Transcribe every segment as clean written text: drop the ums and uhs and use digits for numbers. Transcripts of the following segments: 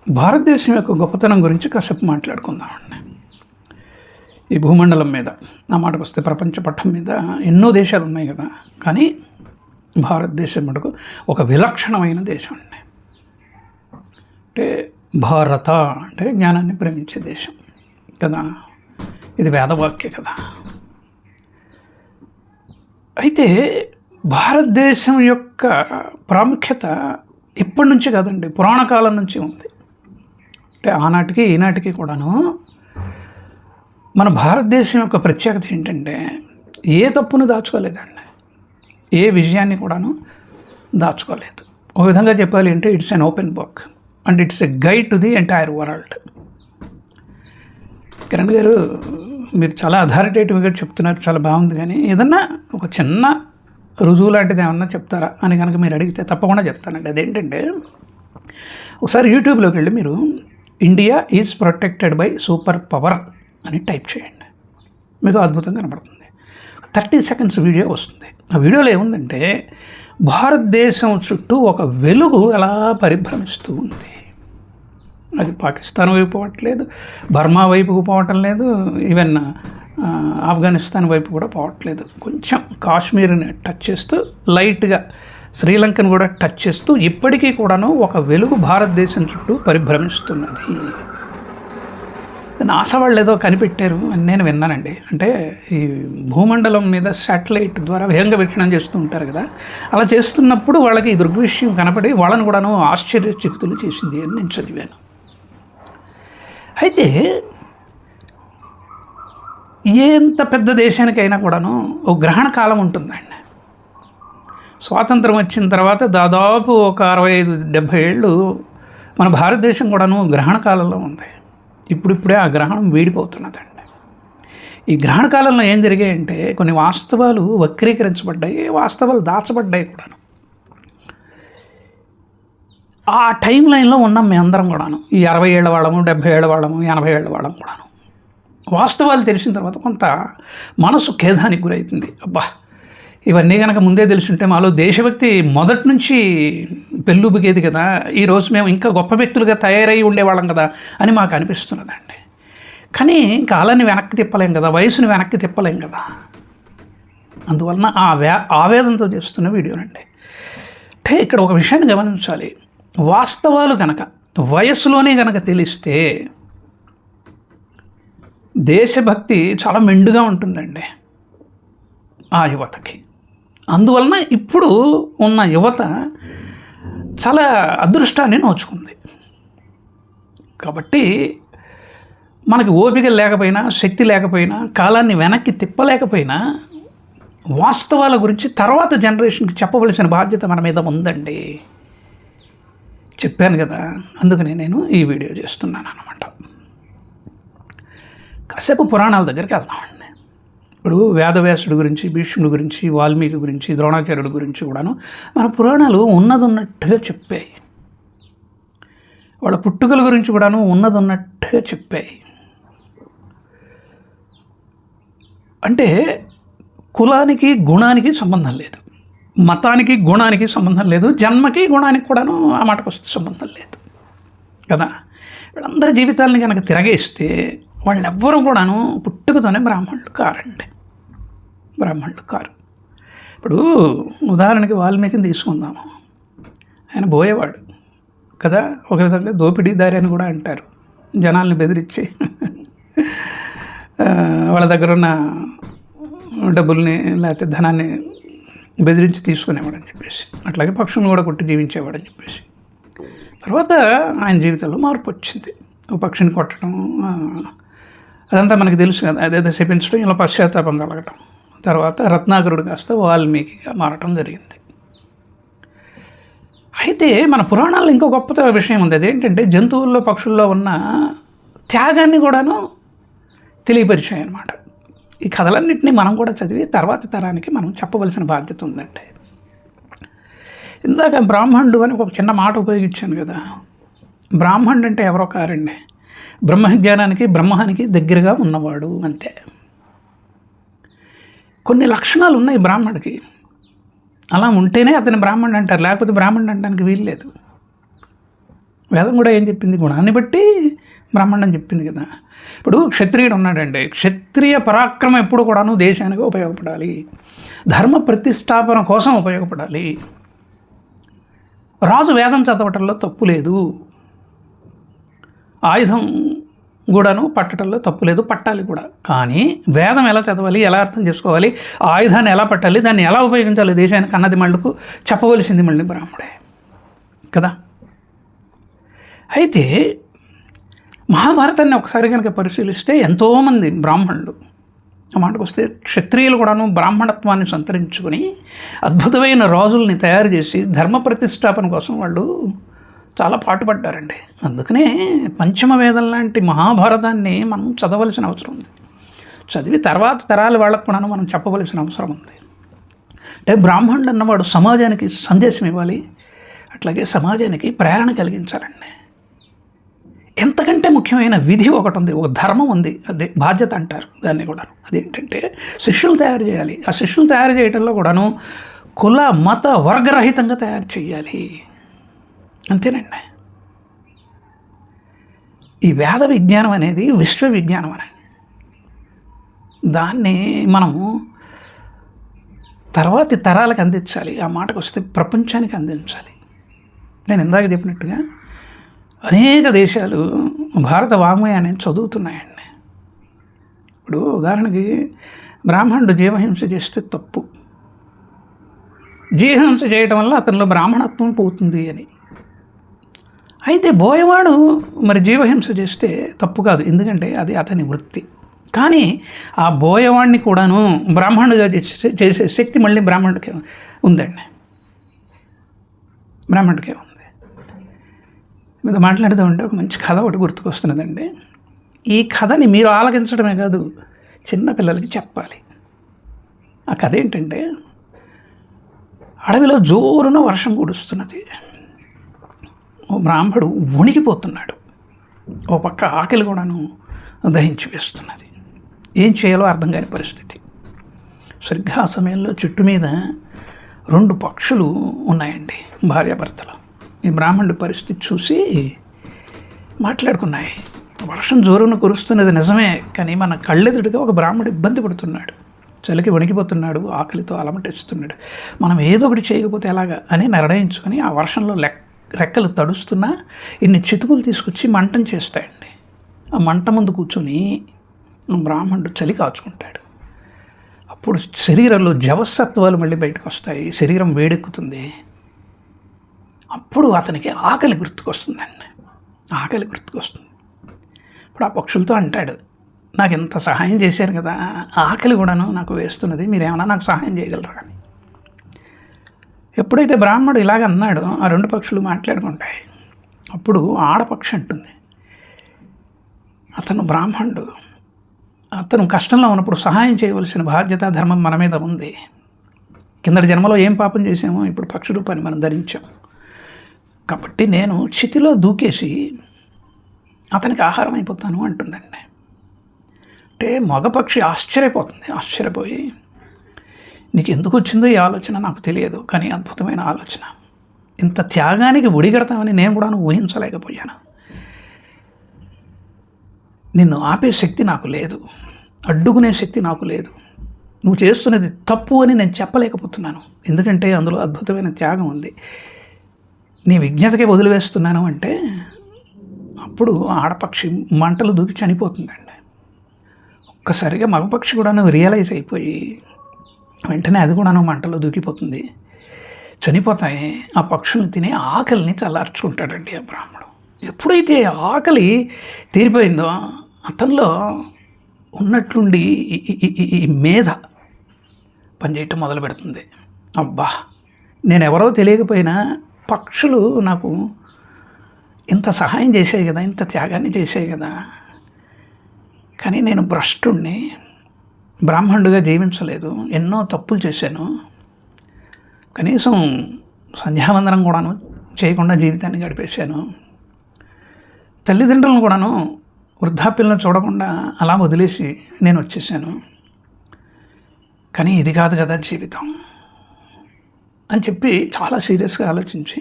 భారతదేశం యొక్క గొప్పతనం గురించి కాసేపు మాట్లాడుకుందామండి. ఈ భూమండలం మీద నా మాటకు వస్తే ప్రపంచ పట్టం మీద ఎన్నో దేశాలు ఉన్నాయి కదా, కానీ భారతదేశం మటుకు ఒక విలక్షణమైన దేశం అండి. అంటే భారత అంటే జ్ఞానాన్ని ప్రేమించే దేశం కదా, ఇది వేదవాక్య కదా. అయితే భారతదేశం యొక్క ప్రాముఖ్యత ఇప్పటి నుంచి కాదండి, పురాణ కాలం నుంచి ఉంది. అంటే ఆనాటికి ఈనాటికి కూడాను మన భారతదేశం యొక్క ప్రత్యేకత ఏంటంటే ఏ తప్పును దాచుకోలేదండి, ఏ విజయాన్ని కూడాను దాచుకోలేదు. ఒక విధంగా చెప్పాలి అంటే it's an open book and it's a guide to the entire world. Kiran గారు మీరు చాలా అథారిటేటివ్గా చెప్తున్నారు, చాలా బాగుంది, కానీ ఏదన్నా ఒక చిన్న రుజువు లాంటిది ఏమన్నా చెప్తారా అని కనుక మీరు అడిగితే తప్పకుండా చెప్తానండి. అదేంటంటే ఒకసారి యూట్యూబ్లోకి వెళ్ళి మీరు India is protected by super power అని టైప్ చేయండి, మీకు అద్భుతంగా కనబడుతుంది. 30 seconds వీడియో వస్తుంది. ఆ వీడియోలో ఏముందంటే భారతదేశం చుట్టూ ఒక వెలుగు ఎలా పరిభ్రమిస్తూ ఉంది. అది పాకిస్తాన్ వైపు పోవట్లేదు, బర్మా వైపుకు పోవటం లేదు, ఈవెన్ ఆఫ్ఘనిస్తాన్ వైపు కూడా పోవట్లేదు. కొంచెం కాశ్మీర్ని టచ్ చేస్తూ లైట్గా శ్రీలంకను కూడా టచ్ చేస్తూ ఇప్పటికీ కూడాను ఒక వెలుగు భారతదేశం చుట్టూ పరిభ్రమిస్తున్నది. నాసా వాళ్ళు ఏదో కనిపెట్టారు అని నేను విన్నానండి. అంటే ఈ భూమండలం మీద శాటిలైట్ ద్వారా వేగంగా వీక్షణం చేస్తూ ఉంటారు కదా, అలా చేస్తున్నప్పుడు వాళ్ళకి ఈ దృగ్విషయం కనపడి వాళ్ళని కూడాను ఆశ్చర్యచకితులు చేసింది అని నేను చదివాను. అయితే ఎంత పెద్ద దేశానికైనా కూడాను ఒక గ్రహణ కాలం ఉంటుందండి. స్వాతంత్రం వచ్చిన తర్వాత దాదాపు ఒక 65-70 ఏళ్ళు మన భారతదేశం కూడాను గ్రహణ కాలంలో ఉంది. ఇప్పుడిప్పుడే ఆ గ్రహణం వీడిపోతున్నదండి. ఈ గ్రహణ కాలంలో ఏం జరిగాయంటే కొన్ని వాస్తవాలు వక్రీకరించబడ్డాయి, వాస్తవాలు దాచబడ్డాయి కూడాను. ఆ టైం లైన్లో ఉన్నాం మేమందరం కూడాను, ఈ 60 ఏళ్ళ వాళ్ళము, 70 ఏళ్ళ వాళ్ళము, 80 ఏళ్ళ వాళ్ళము కూడాను. వాస్తవాలు తెలిసిన తర్వాత కొంత మనసు ఖేదానికి గురవుతుంది. అబ్బా, ఇవన్నీ కనుక ముందే తెలుసుంటే మాలో దేశభక్తి మొదటి నుంచి పెళ్ళుబిగేది కదా, ఈరోజు మేము ఇంకా గొప్ప వ్యక్తులుగా తయారై ఉండేవాళ్ళం కదా అని మాకు అనిపిస్తున్నదండి. కానీ కాలాన్ని వెనక్కి తిప్పలేం కదా, వయసుని వెనక్కి తిప్పలేం కదా. అందువలన ఆవేదనతో చేస్తున్న వీడియోనండి. అంటే ఇక్కడ ఒక విషయాన్ని గమనించాలి. వాస్తవాలు కనుక వయస్సులోనే కనుక తెలిస్తే దేశభక్తి చాలా మెండుగా ఉంటుందండి ఆ యువతకి. అందువలన ఇప్పుడు ఉన్న యువత చాలా అదృష్టాన్ని నోచుకుంది. కాబట్టి మనకి ఓపిక లేకపోయినా, శక్తి లేకపోయినా, కాలాన్ని వెనక్కి తిప్పలేకపోయినా వాస్తవాల గురించి తర్వాత జనరేషన్కి చెప్పవలసిన బాధ్యత మన మీద ఉందండి. చెప్పాను కదా, అందుకనే నేను ఈ వీడియో చేస్తున్నాను అన్నమాట. కాసేపు పురాణాల దగ్గరికి వెళ్దామండి. ఇప్పుడు వేదవ్యాసుడి గురించి, భీష్ముడి గురించి, వాల్మీకి గురించి, ద్రోణాచార్యుడి గురించి కూడాను మన పురాణాలు ఉన్నదన్నట్టుగా చెప్పాయి. వాళ్ళ పుట్టుకల గురించి కూడాను ఉన్నదన్నట్టుగా చెప్పాయి. అంటే కులానికి గుణానికి సంబంధం లేదు, మతానికి గుణానికి సంబంధం లేదు, జన్మకి గుణానికి కూడాను ఆ మాటకు వస్తే సంబంధం లేదు కదా. వీళ్ళందరి జీవితాలని కనుక తిరగేస్తే వాళ్ళెవ్వరూ కూడాను పుట్టుకతోనే బ్రాహ్మణులు కారండి, బ్రాహ్మణులు కారు. ఇప్పుడు ఉదాహరణకి వాల్మీకిని తీసుకుందాము. ఆయన బోయేవాడు కదా, ఒక విధంగా దోపిడీదారి అని కూడా అంటారు. జనాల్ని బెదిరించి వాళ్ళ దగ్గర ఉన్న డబ్బుల్ని లేకపోతే ధనాన్ని బెదిరించి తీసుకునేవాడని చెప్పేసి, అట్లాగే పక్షులను కూడా కొట్టి జీవించేవాడని చెప్పేసి. తర్వాత ఆయన జీవితంలో మార్పు వచ్చింది. ఒక పక్షిని కొట్టడం అదంతా మనకి తెలుసు కదా, అదేదో శపించడం, ఇలా పశ్చాత్తాపం కలగటం. తర్వాత రత్నాకరుడు కాస్త వాల్మీకిగా మారటం జరిగింది. అయితే మన పురాణాల్లో ఇంకో గొప్ప విషయం ఉంది. అదేంటంటే జంతువుల్లో, పక్షుల్లో ఉన్న త్యాగాన్ని కూడాను తెలియపరిచాయి అన్నమాట. ఈ కథలన్నింటినీ మనం కూడా చదివి తర్వాత తరానికి మనం చెప్పవలసిన బాధ్యత ఉందండి. ఇందాక బ్రాహ్మణుడు అని ఒక చిన్న మాట ఉపయోగించాను కదా. బ్రాహ్మణుడు అంటే ఎవరో కారండి, బ్రహ్మజ్ఞానానికి, బ్రహ్మానికి దగ్గరగా ఉన్నవాడు అంతే. కొన్ని లక్షణాలు ఉన్నాయి బ్రాహ్మణుడికి, అలా ఉంటేనే అతని బ్రాహ్మణుడు అంటారు, లేకపోతే బ్రాహ్మణుడు అనడానికి వీలు లేదు. వేదం కూడా ఏం చెప్పింది? గుణాన్ని బట్టి బ్రాహ్మణం చెప్పింది కదా. ఇప్పుడు క్షత్రియుడు ఉన్నాడండి, క్షత్రియ పరాక్రమం ఎప్పుడు కూడాను దేశానికి ఉపయోగపడాలి, ధర్మ ప్రతిష్టాపన కోసం ఉపయోగపడాలి. రాజు వేదం చదవటంలో తప్పు లేదు, ఆయుధం కూడాను పట్టడంలో తప్పు లేదు, పట్టాలి కూడా. కానీ వేదం ఎలా చదవాలి, ఎలా అర్థం చేసుకోవాలి, ఆయుధాన్ని ఎలా పట్టాలి, దాన్ని ఎలా ఉపయోగించాలి దేశానికి అన్నది మళ్ళకు చెప్పవలసింది మళ్ళీ బ్రాహ్మడే కదా. అయితే మహాభారతాన్ని ఒకసారి కనుక పరిశీలిస్తే ఎంతోమంది బ్రాహ్మణులు, ఆ మాటకు వస్తే క్షత్రియులు కూడాను బ్రాహ్మణత్వాన్ని సంతరించుకొని అద్భుతమైన రాజుల్ని తయారు చేసి ధర్మ ప్రతిష్టాపన కోసం వాళ్ళు చాలా పాటుపడ్డారండి. అందుకనే పంచమ వేదం లాంటి మహాభారతాన్ని మనం చదవలసిన అవసరం ఉంది. చదివి తర్వాత తరాల వాళ్ళకు కూడా మనం చెప్పవలసిన అవసరం ఉంది. అంటే బ్రాహ్మణుడు అన్నవాడు సమాజానికి సందేశం ఇవ్వాలి, అట్లాగే సమాజానికి ప్రేరణ కలిగించాలండి. ఎంతకంటే ముఖ్యమైన విధి ఒకటి ఉంది, ఒక ధర్మం ఉంది, అదే బాధ్యత అంటారు దాన్ని కూడా. అదేంటంటే శిష్యులు తయారు చేయాలి. ఆ శిష్యులు తయారు చేయడంలో కూడాను కుల మత వర్గరహితంగా తయారు చేయాలి. అంతేనండి. ఈ వేద విజ్ఞానం అనేది విశ్వ విజ్ఞానం అని, దాన్ని మనము తర్వాతి తరాలకు అందించాలి. ఆ మాటకు వస్తే ప్రపంచానికి అందించాలి. నేను ఇందాక చెప్పినట్టుగా అనేక దేశాలు భారత వాంగ్మయాన్ని చదువుతున్నాయండి. ఇప్పుడు ఉదాహరణకి బ్రాహ్మణుడు జీవహింస చేస్తే తప్పు, జీవహింస చేయడం వల్ల అతనిలో బ్రాహ్మణత్వం పోతుంది అని. అయితే బోయవాడు మరి జీవహింస చేస్తే తప్పు కాదు, ఎందుకంటే అది అతని వృత్తి. కానీ ఆ బోయవాడిని కూడాను బ్రాహ్మణుడిగా చేసే శక్తి మళ్ళీ బ్రాహ్మణుడికే ఉందండి, బ్రాహ్మణుడికే ఉంది. మీతో మాట్లాడుతూ ఉంటే ఒక మంచి కథ ఒకటి గుర్తుకొస్తున్నదండి. ఈ కథని మీరు ఆలకించడమే కాదు, చిన్నపిల్లలకి చెప్పాలి. ఆ కథ ఏంటంటే, అడవిలో జోరున వర్షం కురుస్తున్నది. ఓ బ్రాహ్మడు వణికిపోతున్నాడు, ఓ పక్క ఆకలి కూడాను దహించి వేస్తున్నది. ఏం చేయాలో అర్థం కాని పరిస్థితి. సరిగ్గా ఆ సమయంలో చెట్టు మీద 2 పక్షులు ఉన్నాయండి, భార్యాభర్తలు. ఈ బ్రాహ్మణుడి పరిస్థితి చూసి మాట్లాడుకున్నాయి. వర్షం జోరున కురుస్తున్నది నిజమే, కానీ మన కళ్ళెదుటిగా ఒక బ్రాహ్మడు ఇబ్బంది పడుతున్నాడు, చలికి వణికిపోతున్నాడు, ఆకలితో అలమటిస్తున్నాడు. మనం ఏదో ఒకటి చేయకపోతే ఎలాగా అని నిర్ణయించుకొని ఆ వర్షంలో రెక్కలు తడుస్తున్నా ఇన్ని చితుకులు తీసుకొచ్చి మంటం చేస్తాయండి. ఆ మంట ముందు కూర్చొని బ్రాహ్మణుడు చలి కాచుకుంటాడు. అప్పుడు శరీరంలో జవసత్వాలు మళ్ళీ బయటకు వస్తాయి, శరీరం వేడెక్కుతుంది. అప్పుడు అతనికి ఆకలి గుర్తుకొస్తుందండి, ఆకలి గుర్తుకొస్తుంది. ఇప్పుడు ఆ పక్షులతో అంటాడు, నాకు ఇంత సహాయం చేశారు కదా, ఆకలి కూడాను నాకు వేస్తున్నది, మీరేమన్నా నాకు సహాయం చేయగలరా అని. ఎప్పుడైతే బ్రాహ్మడు ఇలాగ అన్నాడో ఆ 2 పక్షులు మాట్లాడుకుంటాయి. అప్పుడు ఆడపక్షి అంటుంది, అతను బ్రాహ్మణుడు, అతను కష్టంలో ఉన్నప్పుడు సహాయం చేయవలసిన బాధ్యత ధర్మం మన మీద ఉంది. కిందటి జన్మలో ఏం పాపం చేసామో ఇప్పుడు పక్షి రూపాన్ని మనం ధరించాం, కాబట్టి నేను చితిలో దూకేసి అతనికి ఆహారం అయిపోతాను అంటుందండి. అంటే మగపక్షి ఆశ్చర్యపోతుంది. ఆశ్చర్యపోయి, నీకు ఎందుకు వచ్చిందో ఈ ఆలోచన నాకు తెలియదు, కానీ అద్భుతమైన ఆలోచన, ఇంత త్యాగానికి ఒడిగడతామని నేను కూడా ఊహించలేకపోయాను. నిన్ను ఆపే శక్తి నాకు లేదు, అడ్డుకునే శక్తి నాకు లేదు. నువ్వు చేస్తున్నది తప్పు అని నేను చెప్పలేకపోతున్నాను, ఎందుకంటే అందులో అద్భుతమైన త్యాగం ఉంది. నీ విజ్ఞతకే వదిలివేస్తున్నాను అంటే అప్పుడు ఆడపక్షి మంటలు దూకి చనిపోతుందండి. ఒక్కసారిగా మగపక్షి కూడాను రియలైజ్ అయిపోయి వెంటనే అది కూడాను మంటలో దూకిపోతుంది, చనిపోతాయి. ఆ పక్షుల్ని తినే ఆకలిని చల్లార్చుకుంటాడండి ఆ బ్రాహ్మడు. ఎప్పుడైతే ఆకలి తీరిపోయిందో అతనిలో ఉన్నట్లుండి ఈ మేధ పనిచేయటం మొదలు పెడుతుంది. అబ్బా, నేనెవరో తెలియకపోయినా పక్షులు నాకు ఇంత సహాయం చేసాయి కదా, ఇంత త్యాగాన్ని చేసాయి కదా, కానీ నేను భ్రష్టుణ్ణి, బ్రాహ్మణుడిగా జీవించలేదు, ఎన్నో తప్పులు చేశాను, కనీసం సంధ్యావందనం కూడాను చేయకుండా జీవితాన్ని గడిపేశాను, తల్లిదండ్రులను కూడాను వృద్ధాప్యులను చూడకుండా అలా వదిలేసి నేను వచ్చేసాను, కానీ ఇది కాదు కదా జీవితం అని చెప్పి చాలా సీరియస్గా ఆలోచించి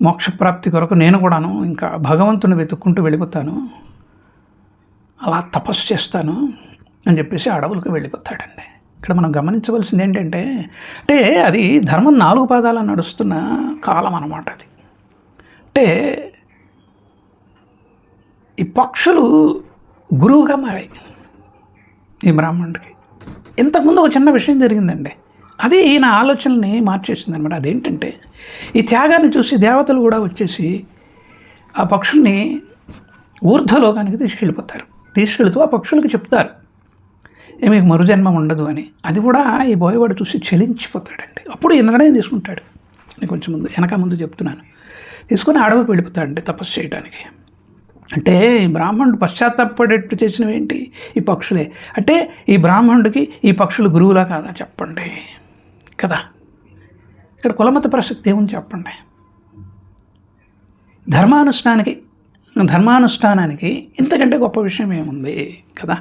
మోక్షప్రాప్తి కొరకు నేను కూడాను ఇంకా భగవంతుని వెతుక్కుంటూ వెళ్ళిపోతాను, అలా తపస్సు చేస్తాను అని చెప్పేసి అడవులకు వెళ్ళిపోతాడండి. ఇక్కడ మనం గమనించవలసింది ఏంటంటే అంటే అది ధర్మం 4 పాదాల నడుస్తున్న కాలం అన్నమాట. అది అంటే ఈ పక్షులు గురువుగా మారాయి ఈ బ్రాహ్మణుడికి. ఇంతకుముందు ఒక చిన్న విషయం జరిగిందండి, అది ఈయన ఆలోచనల్ని మార్చేసింది అనమాట. అదేంటంటే ఈ త్యాగాన్ని చూసి దేవతలు కూడా వచ్చేసి ఆ పక్షుల్ని ఊర్ధ్వలోకానికి తీసుకెళ్తూ ఆ పక్షులకి చెప్తారు మీకు మరుజన్మ ఉండదు అని. అది కూడా ఈ బోయవాడు చూసి చలించిపోతాడండి. అప్పుడు ఈ నిర్ణయం తీసుకుంటాడు. నేను కొంచెం ముందు చెప్తున్నాను. తీసుకొని అడవికి వెళ్ళిపోతాడండి తపస్సు చేయడానికి. అంటే ఈ బ్రాహ్మణుడు పశ్చాత్తాపడేట్టు చేసినవి ఏంటి? ఈ పక్షులే. అంటే ఈ బ్రాహ్మణుడికి ఈ పక్షులు గురువులా కాదా చెప్పండి కదా. ఇక్కడ కులమత ప్రసక్తి ఏముంది చెప్పండి. ధర్మానుష్ఠానానికి ఇంతకంటే గొప్ప విషయం ఏముంది కదా.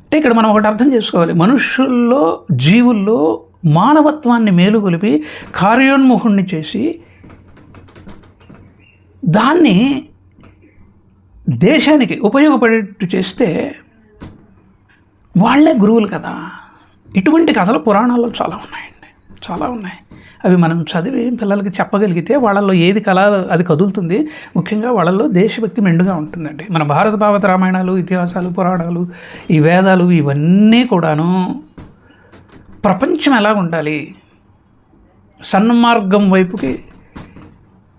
అంటే ఇక్కడ మనం ఒకటి అర్థం చేసుకోవాలి, మనుషుల్లో జీవుల్లో మానవత్వాన్ని మేలుకొలిపి కార్యోన్ముఖుణ్ణి చేసి దాన్ని దేశానికి ఉపయోగపడేట్టు చేస్తే వాళ్ళే గురువులు కదా. ఇటువంటి కథలు పురాణాల్లో చాలా ఉన్నాయి. అవి మనం చదివి పిల్లలకి చెప్పగలిగితే వాళ్ళల్లో ఏది కళ అది కదులుతుంది. ముఖ్యంగా వాళ్ళల్లో దేశభక్తి మెండుగా ఉంటుందండి. మన భారత భాగవత రామాయణాలు, ఇతిహాసాలు, పురాణాలు, ఈ వేదాలు ఇవన్నీ కూడాను ప్రపంచం ఎలా ఉండాలి, సన్మార్గం వైపుకి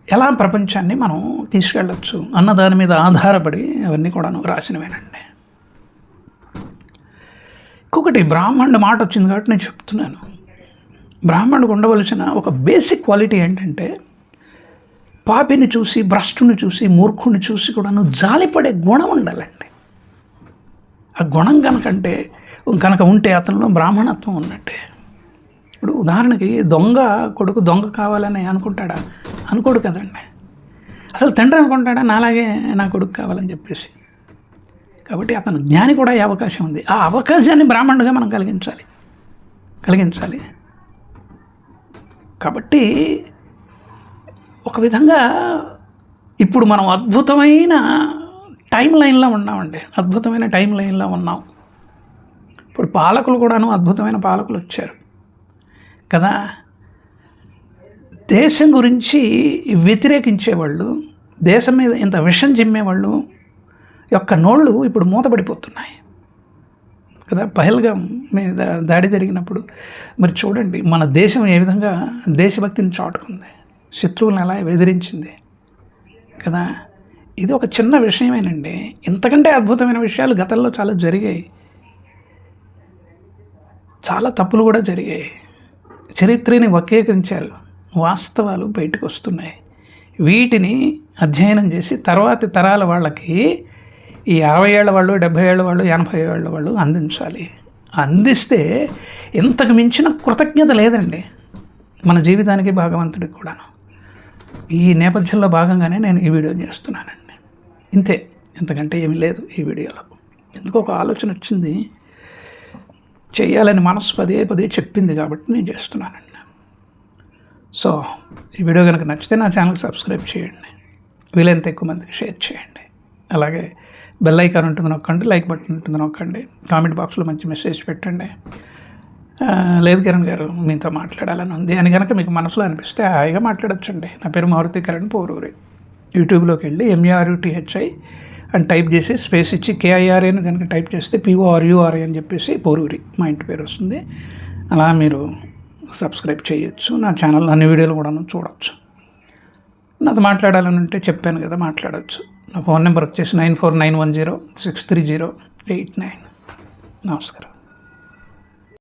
ఎలా ప్రపంచాన్ని మనం తీసుకెళ్ళచ్చు అన్న దాని మీద ఆధారపడి అవన్నీ కూడాను రాసినవేనండి. ఇంకొకటి బ్రాహ్మణుడి మాట వచ్చింది కాబట్టి నేను చెప్తున్నాను. బ్రాహ్మణుడికి ఉండవలసిన ఒక బేసిక్ క్వాలిటీ ఏంటంటే పాపిని చూసి, భ్రష్టుని చూసి, మూర్ఖుని చూసి కూడాను జాలిపడే గుణం ఉండాలండి. ఆ గుణం కనుక ఉంటే అతనిలో బ్రాహ్మణత్వం ఉన్నట్టే. ఇప్పుడు ఉదాహరణకి కొడుకు దొంగ కావాలని అనుకుంటాడా? అనుకోడు కదండి. అసలు తండ్రి అనుకుంటాడా నాలాగే నా కొడుకు కావాలని చెప్పేసి. కాబట్టి అతను జ్ఞాని కూడా ఈ అవకాశం ఉంది. ఆ అవకాశాన్ని బ్రాహ్మణుడిగా మనం కలిగించాలి. కాబట్టి ఒక విధంగా ఇప్పుడు మనం అద్భుతమైన టైం లైన్లో ఉన్నాం. ఇప్పుడు పాలకులు కూడాను అద్భుతమైన పాలకులు వచ్చారు కదా. దేశం గురించి వ్యతిరేకించేవాళ్ళు, దేశం మీద ఇంత విషం చిమ్మేవాళ్ళు యొక్క నోళ్ళు ఇప్పుడు మూతపడిపోతున్నాయి కదా. పహల్గాం మీద దాడి జరిగినప్పుడు మరి చూడండి, మన దేశం ఏ విధంగా దేశభక్తిని చాటుకుంది, శత్రువులను ఎలా ఎదిరించింది కదా. ఇది ఒక చిన్న విషయమేనండి. ఇంతకంటే అద్భుతమైన విషయాలు గతంలో చాలా జరిగాయి. చాలా తప్పులు కూడా జరిగాయి. చరిత్రని వక్రీకరించారు, వాస్తవాలు బయటకు వస్తున్నాయి. వీటిని అధ్యయనం చేసి తర్వాతి తరాల వాళ్ళకి ఈ 60 ఏళ్ల వాళ్ళు, 70 ఏళ్ల వాళ్ళు, 80 ఏళ్ల వాళ్ళు అందిస్తే ఇంతకు మించిన కృతజ్ఞత లేదండి మన జీవితానికి, భగవంతుడికి కూడాను. ఈ నేపథ్యంలో భాగంగానే నేను ఈ వీడియో చేస్తున్నానండి. ఇంతకంటే ఏమీ లేదు ఈ వీడియోలో. ఎందుకో ఒక ఆలోచన వచ్చింది, చేయాలని మనసు పదే చెప్పింది కాబట్టి నేను చేస్తున్నానండి. సో ఈ వీడియో కనుక నచ్చితే నా ఛానల్కి సబ్స్క్రైబ్ చేయండి, వీలైనంత ఎక్కువ మందికి షేర్ చేయండి. అలాగే బెల్ ఐకాన్ ఉంటుంది నొక్కండి, లైక్ బటన్ ఉంటుంది నొక్కండి, కామెంట్ బాక్స్లో మంచి మెసేజ్ పెట్టండి. లేదు కిరణ్ గారు మీతో మాట్లాడాలని ఉంది అని కనుక మీకు మనసులో అనిపిస్తే హాయిగా మాట్లాడచ్చండి. నా పేరు మారుతి కిరణ్ పోరూరి. యూట్యూబ్లోకి వెళ్ళి MURUTHI అని టైప్ చేసి స్పేస్ ఇచ్చి KIRA అని కనుక టైప్ చేస్తే PORURI అని చెప్పేసి పోరూరి మా ఇంటి పేరు వస్తుంది. అలా మీరు సబ్స్క్రైబ్ చేయొచ్చు. నా ఛానల్ అన్ని వీడియోలు కూడా చూడవచ్చు. నాతో మాట్లాడాలని ఉంటే చెప్పాను కదా, మాట్లాడవచ్చు. నా ఫోన్ నెంబర్ వచ్చేసి 9491063089. నమస్కారం.